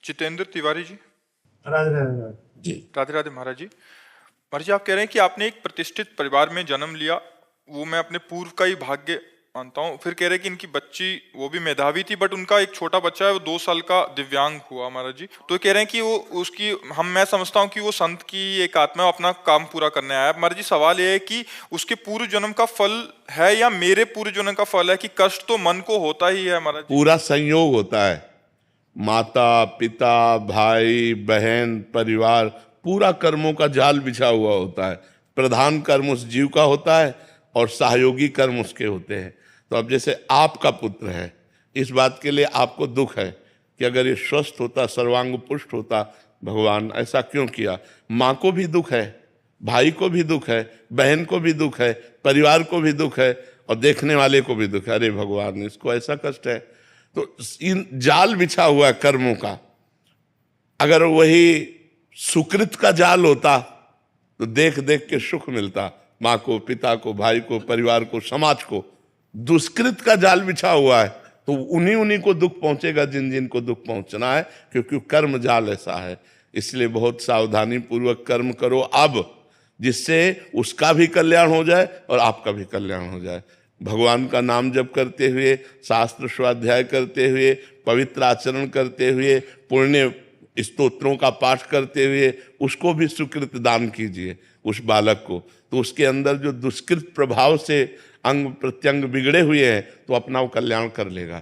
जितेंद्र तिवारी जी। राधे राधे राधे। जी। राधे राधे महाराज जी। महाराज जी, आप कह रहे हैं कि आपने एक प्रतिष्ठित परिवार में जन्म लिया, वो मैं अपने पूर्व का ही भाग्य मानता हूँ। फिर कह रहे हैं कि इनकी बच्ची वो भी मेधावी थी, बट उनका एक छोटा बच्चा है वो 2 साल का दिव्यांग हुआ महाराज जी। तो कह रहे हैं कि वो उसकी मैं समझता हूँ कि वो संत की एक आत्मा है, अपना काम पूरा करने आया है। महाराज जी, सवाल ये है कि उसके पूर्व जन्म का फल है या मेरे पूर्व जन्म का फल है? कि कष्ट तो मन को होता ही है महाराज जी। पूरा संयोग होता है, माता पिता भाई बहन परिवार, पूरा कर्मों का जाल बिछा हुआ होता है। प्रधान कर्म उस जीव का होता है और सहयोगी कर्म उसके होते हैं। तो अब जैसे आपका पुत्र है, इस बात के लिए आपको दुख है कि अगर ये स्वस्थ होता, सर्वांग पुष्ट होता, भगवान ऐसा क्यों किया। माँ को भी दुख है, भाई को भी दुख है, बहन को भी दुख है, परिवार को भी दुख है और देखने वाले को भी दुख है। अरे भगवान, इसको ऐसा कष्ट है। तो इन जाल बिछा हुआ है कर्मों का। अगर वही सुकृत का जाल होता तो देख देख के सुख मिलता, माँ को, पिता को, भाई को, परिवार को, समाज को। दुष्कृत का जाल बिछा हुआ है तो उन्हीं उन्हीं को दुख पहुंचेगा जिन जिन को दुख पहुंचना है, क्योंकि कर्म जाल ऐसा है। इसलिए बहुत सावधानी पूर्वक कर्म करो अब, जिससे उसका भी कल्याण हो जाए और आपका भी कल्याण हो जाए। भगवान का नाम जप करते हुए, शास्त्र स्वाध्याय करते हुए, पवित्र आचरण करते हुए, पुण्य स्तोत्रों का पाठ करते हुए उसको भी सुकृत दान कीजिए उस बालक को। तो उसके अंदर जो दुष्कृत प्रभाव से अंग प्रत्यंग बिगड़े हुए हैं तो अपना वो कल्याण कर लेगा।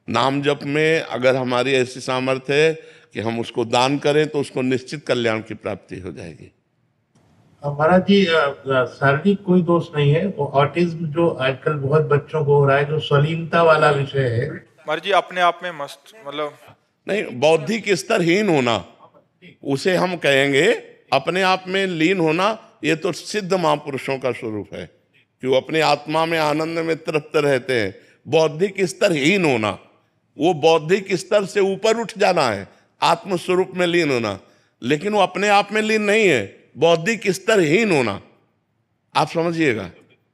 नाम जप में अगर हमारी ऐसी सामर्थ्य है कि हम उसको दान करें तो उसको निश्चित कल्याण की प्राप्ति हो जाएगी। महाराज जी, शारीरिक कोई दोष नहीं है, वो ऑटिज्म जो आजकल बहुत बच्चों को हो रहा है, जो स्वलीनता वाला विषय है। महाराज जी, अपने आप में मस्त, मतलब नहीं, बौद्धिक स्तरहीन होना उसे हम कहेंगे। अपने आप में लीन होना ये तो सिद्ध महापुरुषों का स्वरूप है कि वो अपने आत्मा में आनंद में तृप्त रहते हैं। बौद्धिक स्तरहीन होना, वो बौद्धिक स्तर से ऊपर उठ जाना है, आत्म स्वरूप में लीन होना। लेकिन वो अपने आप में लीन नहीं है, बौद्धिक स्तरहीन होना। आप समझिएगा,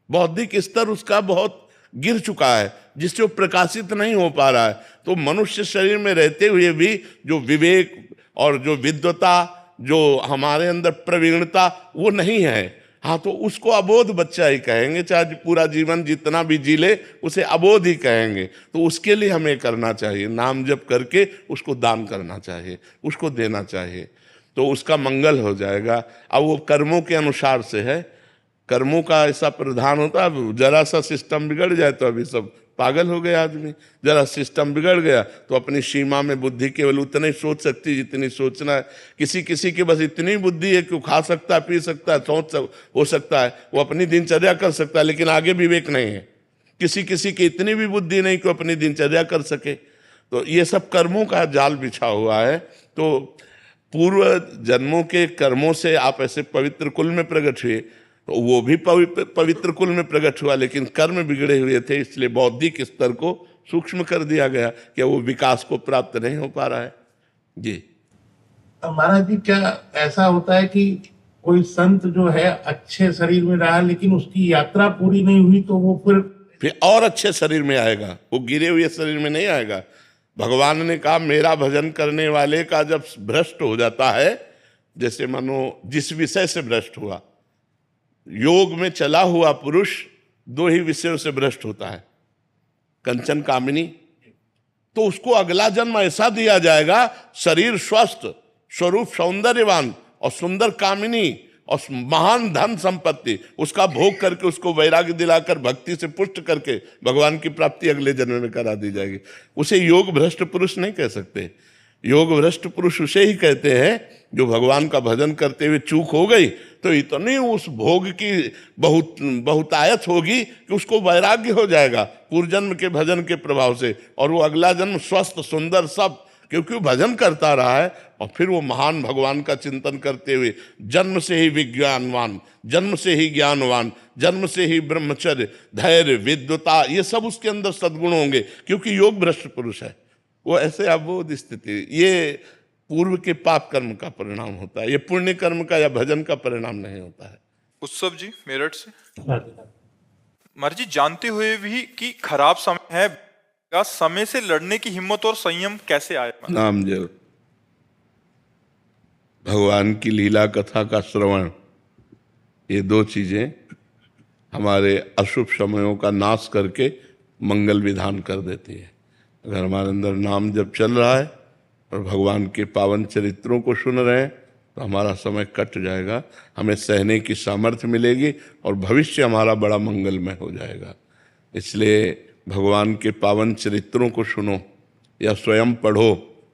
बौद्धिक स्तर उसका बहुत गिर चुका है, जिससे वो प्रकाशित नहीं हो पा रहा है। तो मनुष्य शरीर में रहते हुए भी जो विवेक और जो विद्वता, जो हमारे अंदर प्रवीणता, वो नहीं है। हाँ, तो उसको अबोध बच्चा ही कहेंगे, चाहे पूरा जीवन जितना भी जी ले उसे अबोध ही कहेंगे। तो उसके लिए हमें करना चाहिए, नाम जप करके उसको दान करना चाहिए, उसको देना चाहिए, तो उसका मंगल हो जाएगा। अब वो कर्मों के अनुसार से है, कर्मों का ऐसा प्रधान होता है। जरा सा सिस्टम बिगड़ जाए तो अभी सब पागल हो गए आदमी। जरा सिस्टम बिगड़ गया तो अपनी सीमा में बुद्धि केवल उतनी सोच सकती जितनी सोचना है। किसी किसी की बस इतनी बुद्धि है कि वो खा सकता है, पी सकता है, हो सकता है, वो अपनी दिनचर्या कर सकता है, लेकिन आगे विवेक नहीं है। किसी किसी की इतनी भी बुद्धि नहीं कि अपनी दिनचर्या कर सके। तो ये सब कर्मों का जाल बिछा हुआ है। तो पूर्व जन्मों के कर्मों से आप ऐसे पवित्र कुल में प्रकट हुए, तो वो भी पवित्र कुल में प्रकट हुआ, लेकिन कर्म बिगड़े हुए थे, इसलिए बौद्धिक स्तर को सूक्ष्म कर दिया गया कि वो विकास को प्राप्त नहीं हो पा रहा है। जी महाराज जी, क्या ऐसा होता है कि कोई संत जो है अच्छे शरीर में रहा लेकिन उसकी यात्रा पूरी नहीं हुई, तो वो फिर और अच्छे शरीर में आएगा, वो गिरे हुए शरीर में नहीं आएगा। भगवान ने कहा मेरा भजन करने वाले का जब भ्रष्ट हो जाता है, जैसे मानो जिस विषय से भ्रष्ट हुआ, योग में चला हुआ पुरुष 2 ही विषयों से भ्रष्ट होता है, कंचन कामिनी। तो उसको अगला जन्म ऐसा दिया जाएगा, शरीर स्वस्थ, स्वरूप सौंदर्यवान और सुंदर कामिनी और महान धन संपत्ति, उसका भोग करके उसको वैराग्य दिलाकर भक्ति से पुष्ट करके भगवान की प्राप्ति अगले जन्म में करा दी जाएगी। उसे योग भ्रष्ट पुरुष नहीं कह सकते। योग भ्रष्ट पुरुष उसे ही कहते हैं जो भगवान का भजन करते हुए चूक हो गई तो इतनी उस भोग की बहुतायत होगी कि उसको वैराग्य हो जाएगा पूर्व जन्म के भजन के प्रभाव से, और वो अगला जन्म स्वस्थ सुंदर सब, क्योंकि वो भजन करता रहा है। और फिर वो महान भगवान का चिंतन करते हुए जन्म से ही विज्ञानवान, जन्म से ही ज्ञानवान, जन्म से ही ब्रह्मचर्य, धैर्य, विद्वता, ये सब उसके अंदर सद्गुण होंगे, क्योंकि योग भ्रष्ट पुरुष है वो। ऐसे अबोध स्थिति, ये पूर्व के पाप कर्म का परिणाम होता है, ये पुण्य कर्म का या भजन का परिणाम नहीं होता है। उत्सव जी मेरठ से। महाराज जी, जानते हुए भी कि खराब समय है, समय से लड़ने की हिम्मत और संयम कैसे आए? नाम जप। भगवान की लीला कथा का श्रवण, ये दो चीजें हमारे अशुभ समयों का नाश करके मंगल विधान कर देती है। अगर हमारे अंदर नाम जब चल रहा है और भगवान के पावन चरित्रों को सुन रहे हैं तो हमारा समय कट जाएगा, हमें सहने की सामर्थ्य मिलेगी और भविष्य हमारा बड़ा मंगलमय हो जाएगा। इसलिए भगवान के पावन चरित्रों को सुनो या स्वयं पढ़ो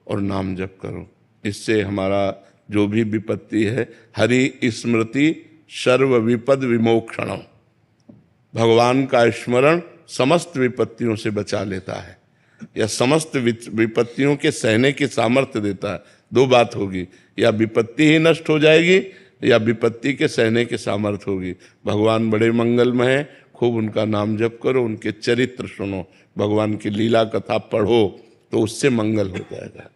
और नाम जप करो। इससे हमारा जो भी विपत्ति है, हरि स्मृति सर्व विपद विमोक्षणम, भगवान का स्मरण समस्त विपत्तियों से बचा लेता है या समस्त विपत्तियों के सहने की सामर्थ्य देता है। दो बात होगी, या विपत्ति ही नष्ट हो जाएगी या विपत्ति के सहने की सामर्थ्य होगी। भगवान बड़े मंगलमय हैं, खूब उनका नाम जप करो, उनके चरित्र सुनो, भगवान की लीला कथा पढ़ो तो उससे मंगल हो जाएगा।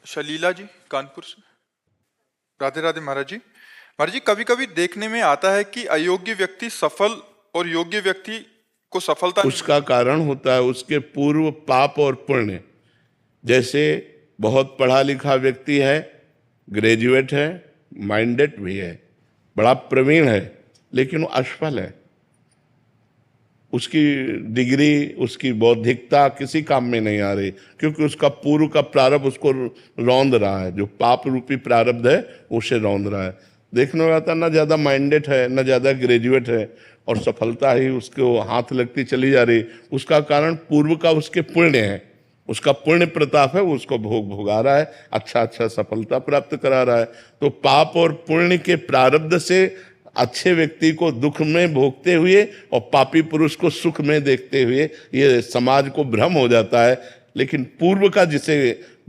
शलीला जी कानपुर से। राधे राधे महाराज जी। महाराज जी, कभी कभी देखने में आता है कि अयोग्य व्यक्ति सफल और योग्य व्यक्ति को सफलता उसका कारण होता है उसके पूर्व पाप और पुण्य। जैसे बहुत पढ़ा लिखा व्यक्ति है, ग्रेजुएट है, माइंडेड भी है, बड़ा प्रवीण है, लेकिन वो असफल है, उसकी डिग्री, उसकी बौद्धिकता किसी काम में नहीं आ रही, क्योंकि उसका पूर्व का प्रारब्ध उसको रौंद रहा है, जो पाप रूपी प्रारब्ध है उसे रौंद रहा है। देखने में आता ना ज़्यादा माइंडेड है, ना ज़्यादा ग्रेजुएट है, और सफलता ही उसको हाथ लगती चली जा रही। उसका कारण पूर्व का उसके पुण्य है, उसका पुण्य प्रताप है, वो उसको भोगा रहा है, अच्छा सफलता प्राप्त करा रहा है। तो पाप और पुण्य के प्रारब्ध से अच्छे व्यक्ति को दुख में भोगते हुए और पापी पुरुष को सुख में देखते हुए ये समाज को भ्रम हो जाता है। लेकिन पूर्व का जिसे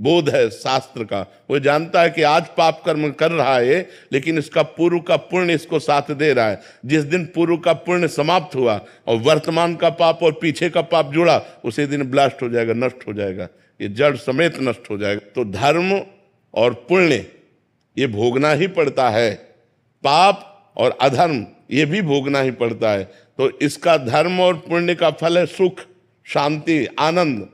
बोध है शास्त्र का, वो जानता है कि आज पाप कर्म कर रहा है, लेकिन इसका पूर्व का पुण्य इसको साथ दे रहा है। जिस दिन पूर्व का पुण्य समाप्त हुआ और वर्तमान का पाप और पीछे का पाप जुड़ा, उसी दिन ब्लास्ट हो जाएगा, नष्ट हो जाएगा, ये जड़ समेत नष्ट हो जाएगा। तो धर्म और पुण्य ये भोगना ही पड़ता है, पाप और अधर्म ये भी भोगना ही पड़ता है। तो इसका धर्म और पुण्य का फल है सुख, शांति, आनंद।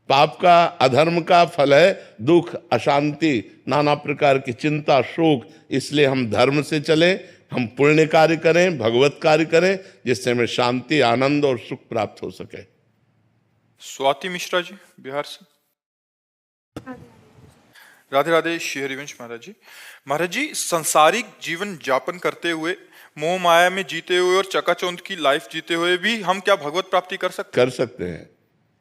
पाप का, अधर्म का फल है दुख, अशांति, नाना प्रकार की चिंता, शोक। इसलिए हम धर्म से चले, हम पुण्य कार्य करें, भगवत कार्य करें, जिससे हमें शांति, आनंद और सुख प्राप्त हो सके। स्वाति मिश्रा जी बिहार से। राधे राधे श्री हरिवंश महाराज जी। महाराज जी, संसारिक जीवन यापन करते हुए, मोह माया में जीते हुए और चकाचौंध की लाइफ जीते हुए भी हम क्या भगवत प्राप्ति कर सकते हैं?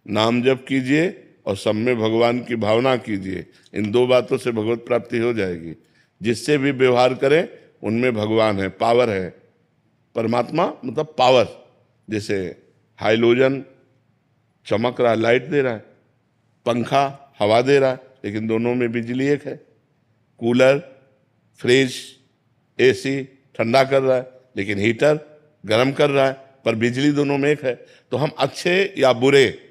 नाम जप कीजिए और सब में भगवान की भावना कीजिए, इन दो बातों से भगवत प्राप्ति हो जाएगी। जिससे भी व्यवहार करें उनमें भगवान है, पावर है। परमात्मा मतलब पावर। जैसे हाइलोजन चमक रहा है, लाइट दे रहा है, पंखा हवा दे रहा है, लेकिन दोनों में बिजली एक है। कूलर, फ्रिज, एसी ठंडा कर रहा है, लेकिन हीटर गर्म कर रहा है, पर बिजली दोनों में एक है। तो हम अच्छे या बुरे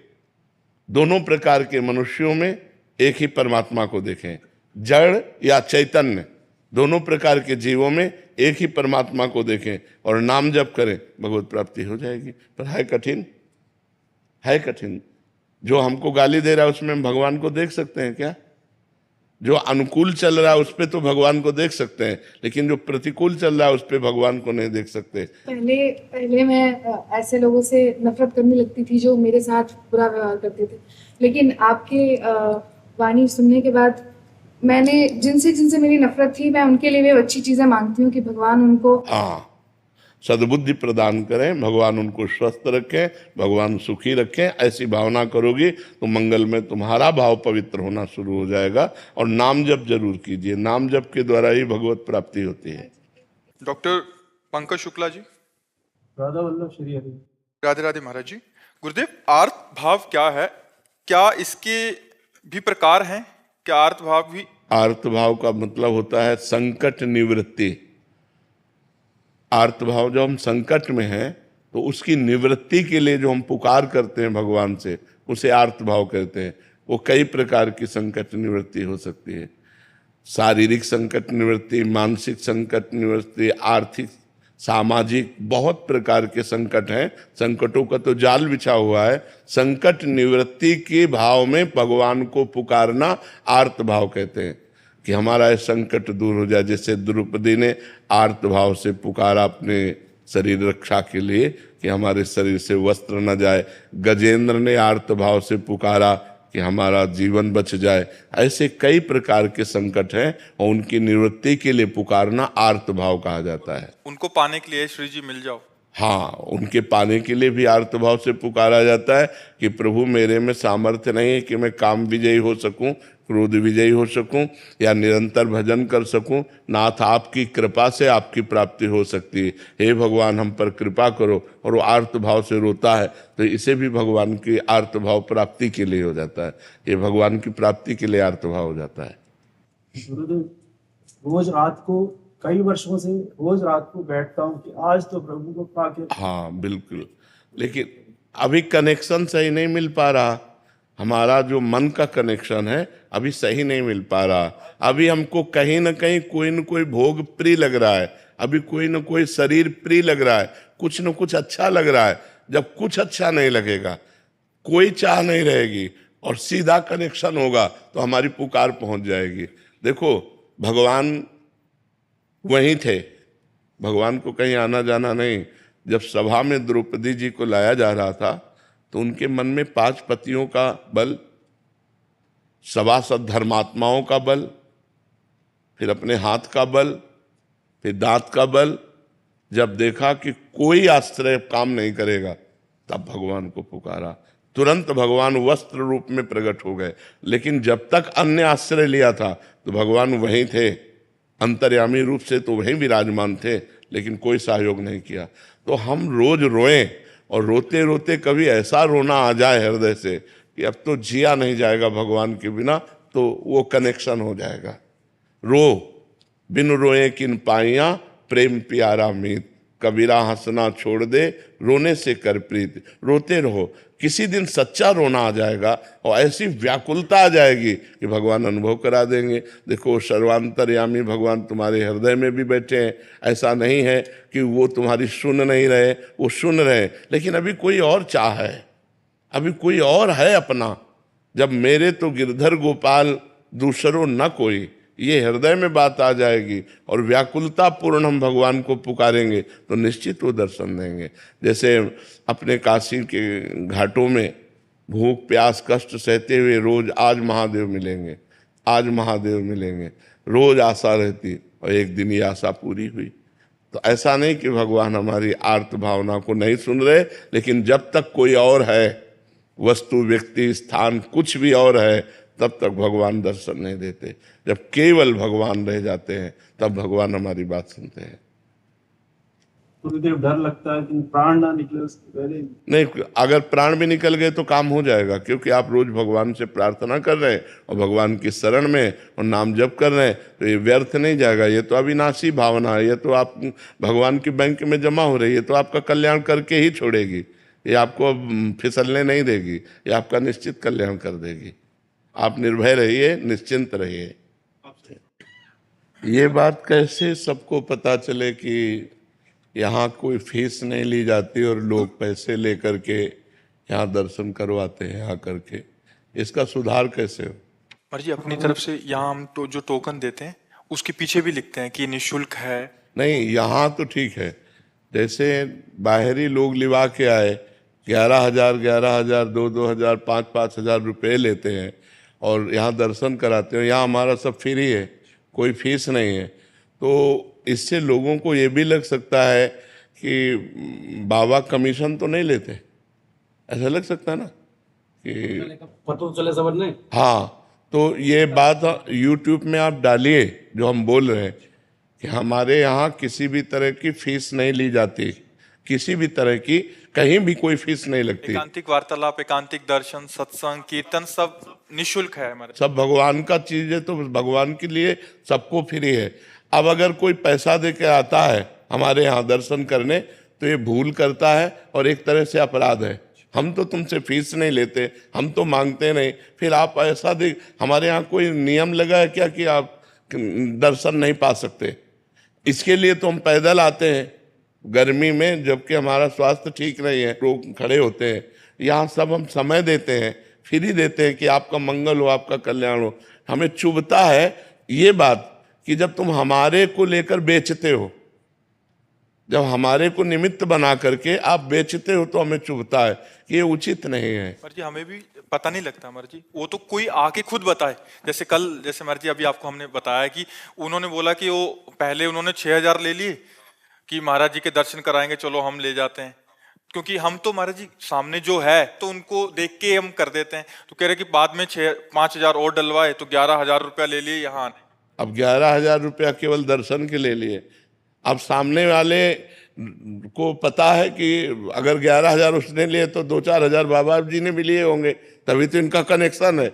दोनों प्रकार के मनुष्यों में एक ही परमात्मा को देखें, जड़ या चैतन्य दोनों प्रकार के जीवों में एक ही परमात्मा को देखें और नाम जप करें, भगवत प्राप्ति हो जाएगी। पर है कठिन, है कठिन। जो हमको गाली दे रहा है उसमें हम भगवान को देख सकते हैं क्या? जो अनुकूल चल रहा है उस पे तो भगवान को देख सकते हैं, लेकिन जो प्रतिकूल चल रहा है उस पे भगवान को नहीं देख सकते। पहले मैं ऐसे लोगों से नफरत करने लगती थी जो मेरे साथ बुरा व्यवहार करते थे, लेकिन आपके वाणी सुनने के बाद मैंने जिनसे मेरी नफरत थी, मैं उनके लिए भी अच्छी चीजें मांगती हूँ कि भगवान उनको सद्बुद्धि प्रदान करें, भगवान उनको स्वस्थ रखें, भगवान सुखी रखें। ऐसी भावना करोगी तो मंगल में तुम्हारा भाव पवित्र होना शुरू हो जाएगा। और नाम जप जरूर कीजिए, नाम जप के द्वारा ही भगवत प्राप्ति होती है। डॉक्टर पंकज शुक्ला जी। राधा वल्लभ श्री हरि। राधे राधे महाराज जी। गुरुदेव, आर्त भाव क्या है? क्या इसके भी प्रकार हैं? क्या आर्त भाव भी? आर्त भाव का मतलब होता है संकट निवृत्ति। आर्त भाव, जब हम संकट में हैं तो उसकी निवृत्ति के लिए जो हम पुकार करते हैं भगवान से, उसे आर्त भाव कहते हैं। वो कई प्रकार की संकट निवृत्ति हो सकती है। शारीरिक संकट निवृत्ति, मानसिक संकट निवृत्ति, आर्थिक, सामाजिक, बहुत प्रकार के संकट हैं। संकटों का तो जाल बिछा हुआ है। संकट निवृत्ति के भाव में भगवान को पुकारना आर्त भाव कहते हैं। कि हमारा ये संकट दूर हो जाए। जैसे द्रौपदी ने आर्त भाव से पुकारा अपने शरीर रक्षा के लिए कि हमारे शरीर से वस्त्र न जाए, गजेंद्र ने आर्त भाव से पुकारा कि हमारा जीवन बच जाए। ऐसे कई प्रकार के संकट हैं और उनकी निवृत्ति के लिए पुकारना आर्त भाव कहा जाता है। उनको पाने के लिए श्री जी मिल जाओ। हाँ, उनके पाने के लिए भी आर्त भाव से पुकारा जाता है कि प्रभु मेरे में सामर्थ्य नहीं है कि मैं काम विजयी हो सकूं, क्रोध विजयी हो सकूं या निरंतर भजन कर सकूं। नाथ आपकी कृपा से आपकी प्राप्ति हो सकती है, हे भगवान हम पर कृपा करो। और वो आर्त भाव से रोता है तो इसे भी भगवान की आर्त भाव प्राप्ति के लिए हो जाता है। ये भगवान की प्राप्ति के लिए आर्त भाव हो जाता है। गुरुदेव, रोज रात को कई वर्षों से रोज रात को बैठता हूँ कि आज तो प्रभु को पाके। हाँ बिल्कुल, लेकिन अभी कनेक्शन सही नहीं मिल पा रहा। हमारा जो मन का कनेक्शन है अभी सही नहीं मिल पा रहा। अभी हमको कहीं ना कहीं कोई न कोई भोग प्रिय लग रहा है, अभी कोई न कोई शरीर प्रिय लग रहा है, कुछ न कुछ अच्छा लग रहा है। जब कुछ अच्छा नहीं लगेगा, कोई चाह नहीं रहेगी और सीधा कनेक्शन होगा तो हमारी पुकार पहुंच जाएगी। देखो भगवान वहीं थे, भगवान को कहीं आना जाना नहीं। जब सभा में द्रौपदी जी को लाया जा रहा था तो उनके मन में 5 पतियों का बल, सभासद धर्मात्माओं का बल, फिर अपने हाथ का बल, फिर दांत का बल। जब देखा कि कोई आश्रय काम नहीं करेगा तब भगवान को पुकारा। तुरंत भगवान वस्त्र रूप में प्रकट हो गए। लेकिन जब तक अन्य आश्रय लिया था तो भगवान वहीं थे, अंतर्यामी रूप से तो वहीं विराजमान थे, लेकिन कोई सहयोग नहीं किया। तो हम रोज रोएं और रोते रोते कभी ऐसा रोना आ जाए हृदय से कि अब तो जिया नहीं जाएगा भगवान के बिना, तो वो कनेक्शन हो जाएगा। रो बिन रोए किन पाइया प्रेम प्यारा मीत, कबीरा हंसना छोड़ दे रोने से कर प्रीत। रोते रहो, किसी दिन सच्चा रोना आ जाएगा और ऐसी व्याकुलता आ जाएगी कि भगवान अनुभव करा देंगे। देखो सर्वांतर्यामी भगवान तुम्हारे हृदय में भी बैठे हैं। ऐसा नहीं है कि वो तुम्हारी सुन नहीं रहे, वो सुन रहे, लेकिन अभी कोई और चाह है, अभी कोई और है अपना। जब मेरे तो गिरधर गोपाल दूसरों न कोई, ये हृदय में बात आ जाएगी और व्याकुलता पूर्ण हम भगवान को पुकारेंगे तो निश्चित वो दर्शन देंगे। जैसे अपने काशी के घाटों में भूख प्यास कष्ट सहते हुए रोज आज महादेव मिलेंगे, आज महादेव मिलेंगे, रोज आशा रहती और एक दिन ये आशा पूरी हुई। तो ऐसा नहीं कि भगवान हमारी आर्त भावना को नहीं सुन रहे, लेकिन जब तक कोई और है, वस्तु व्यक्ति स्थान कुछ भी और है, तब तक भगवान दर्शन नहीं देते। जब केवल भगवान रह जाते हैं तब भगवान हमारी बात सुनते हैं। गुरुदेव, डर लगता है कि प्राण ना निकले उसके पहले। नहीं, अगर प्राण भी निकल गए तो काम हो जाएगा, क्योंकि आप रोज भगवान से प्रार्थना कर रहे हैं और भगवान की शरण में और नाम जप कर रहे हैं, तो ये व्यर्थ नहीं जाएगा। ये तो अविनाशी भावना है, ये तो आप भगवान की बैंक में जमा हो रही है, तो आपका कल्याण करके ही छोड़ेगी। ये आपको फिसलने नहीं देगी, ये आपका निश्चित कल्याण कर देगी। आप निर्भय रहिए, निश्चिंत रहिए। ये बात कैसे सबको पता चले कि यहाँ कोई फीस नहीं ली जाती और लोग पैसे लेकर के यहाँ दर्शन करवाते हैं आकर के, इसका सुधार कैसे हो? पर जी अपनी तरफ से यहाँ हम तो जो टोकन देते हैं उसके पीछे भी लिखते हैं कि निःशुल्क है। नहीं, यहाँ तो ठीक है। जैसे बाहरी लोग लिवा के आए 11,000 2,000 5,000 रुपये लेते हैं और यहाँ दर्शन कराते हैं। यहाँ हमारा सब फ्री है, कोई फीस नहीं है। तो इससे लोगों को ये भी लग सकता है कि बाबा कमीशन तो नहीं लेते, ऐसा लग सकता है ना कि पता चले सब नहीं। हाँ, तो ये बात यूट्यूब में आप डालिए जो हम बोल रहे हैं कि हमारे यहाँ किसी भी तरह की फीस नहीं ली जाती, किसी भी तरह की कहीं भी कोई फीस नहीं लगती। एकांतिक वार्तालाप, एकांतिक दर्शन, सत्संग, कीर्तन सब निःशुल्क है हमारे। सब भगवान का चीज है, तो भगवान के लिए सबको फ्री है। अब अगर कोई पैसा दे के आता है हमारे यहाँ दर्शन करने तो ये भूल करता है और एक तरह से अपराध है। हम तो तुमसे फीस नहीं लेते, हम तो मांगते नहीं, फिर आप ऐसा दे। हमारे यहाँ कोई नियम लगा है क्या कि आप दर्शन नहीं पा सकते? इसके लिए तो हम पैदल आते हैं गर्मी में, जबकि हमारा स्वास्थ्य ठीक नहीं है, लोग खड़े होते हैं। यहाँ सब हम समय देते हैं, फ्री देते हैं कि आपका मंगल हो, आपका कल्याण हो। हमें चुभता है ये बात कि जब तुम हमारे को लेकर बेचते हो, जब हमारे को निमित्त बना करके आप बेचते हो, तो हमें चुभता है कि ये उचित नहीं है। मर्जी हमें भी पता नहीं लगता मर्जी, वो तो कोई आके खुद बताए। जैसे कल, जैसे मर्जी अभी आपको हमने बताया कि उन्होंने बोला कि वो पहले उन्होंने 6,000 ले लिए कि महाराज जी के दर्शन कराएंगे, चलो हम ले जाते हैं, क्योंकि हम तो महाराज जी सामने जो है तो उनको देख के हम कर देते हैं। तो कह रहे कि बाद में 5,000 और डलवाए तो 11,000 रुपया ले लिए यहाँ आने। अब 11,000 रुपया केवल दर्शन के ले लिए। अब सामने वाले को पता है कि अगर 11,000 उसने लिए तो 2-4 हजार बाबा जी ने भी लिए होंगे, तभी तो इनका कनेक्शन है।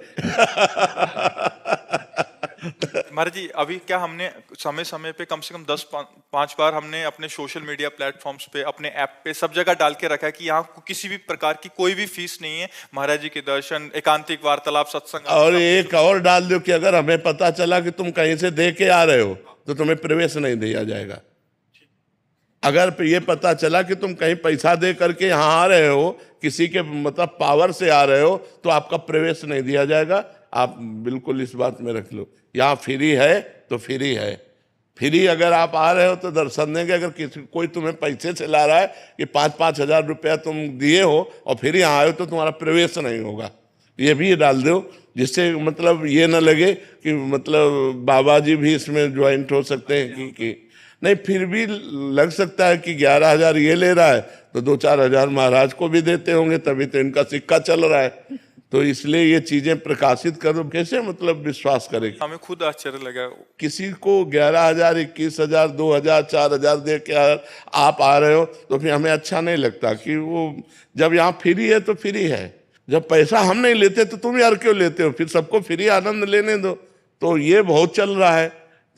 महाराज जी अभी क्या हमने समय समय पे कम से कम 10-5 बार हमने अपने सोशल मीडिया प्लेटफॉर्म्स पे, अपने ऐप पे, सब जगह डाल के रखा है कि यहाँ किसी भी प्रकार की कोई भी फीस नहीं है, महाराज जी के दर्शन, एकांतिक वार्तालाप, सत्संग। और एक और डाल दो कि अगर हमें पता चला कि तुम कहीं से दे के आ रहे हो तो तुम्हें प्रवेश नहीं दिया जाएगा। अगर ये पता चला कि तुम कहीं पैसा दे करके यहाँ आ रहे हो, किसी के मतलब पावर से आ रहे हो, तो आपका प्रवेश नहीं दिया जाएगा। आप बिल्कुल इस बात में रख लो, यहाँ फ्री है तो फ्री है। फ्री अगर आप आ रहे हो तो दर्शन देंगे। अगर किसी कोई तुम्हें पैसे से ला रहा है कि 5-5 हजार रुपया तुम दिए हो और फिर यहाँ आए हो, तो तुम्हारा प्रवेश नहीं होगा। ये भी डाल दो, जिससे मतलब ये ना लगे कि मतलब बाबा जी भी इसमें ज्वाइंट हो सकते हैं कि नहीं। फिर भी लग सकता है कि 11,000 ये ले रहा है तो 2-4 हजार महाराज को भी देते होंगे, तभी तो इनका सिक्का चल रहा है। तो इसलिए ये चीजें प्रकाशित करो, कैसे मतलब विश्वास करेगी। हमें खुद आश्चर्य लगा। किसी को 11,000, 21,000, 2,000, 4,000 दे के आप आ रहे हो, तो फिर हमें अच्छा नहीं लगता कि वो जब यहाँ फ्री है तो फ्री है। जब पैसा हम नहीं लेते तो तुम यार क्यों लेते हो, फिर सबको फ्री आनंद लेने दो। तो ये बहुत चल रहा है।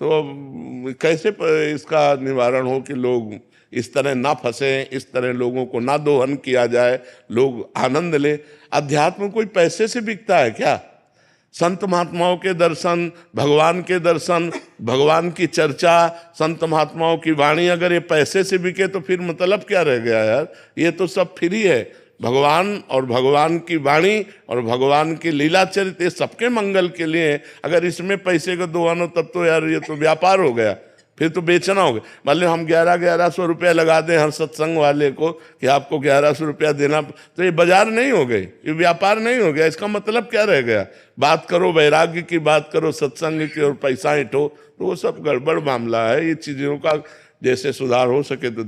तो कैसे इसका निवारण हो कि लोग इस तरह ना फंसे, इस तरह लोगों को ना दोहन किया जाए, लोग आनंद ले। अध्यात्म कोई पैसे से बिकता है क्या? संत महात्माओं के दर्शन, भगवान के दर्शन, भगवान की चर्चा, संत महात्माओं की वाणी अगर ये पैसे से बिके तो फिर मतलब क्या रह गया यार। ये तो सब फ्री है। भगवान और भगवान की वाणी और भगवान की लीला चरित्र, ये सबके मंगल के लिए। अगर इसमें पैसे का दोहन हो तब तो यार ये तो व्यापार हो गया, फिर तो बेचना होगा। मान लो हम 1100 रुपया लगा दें हर सत्संग वाले को कि आपको 1100 रुपया देना, तो ये बाजार नहीं हो गई, ये व्यापार नहीं हो गया। इसका मतलब क्या रह गया? बात करो वैराग्य की, बात करो सत्संग की, और पैसा ऐंठो, तो वो सब गड़बड़ मामला है। ये चीज़ों का जैसे सुधार हो सके तो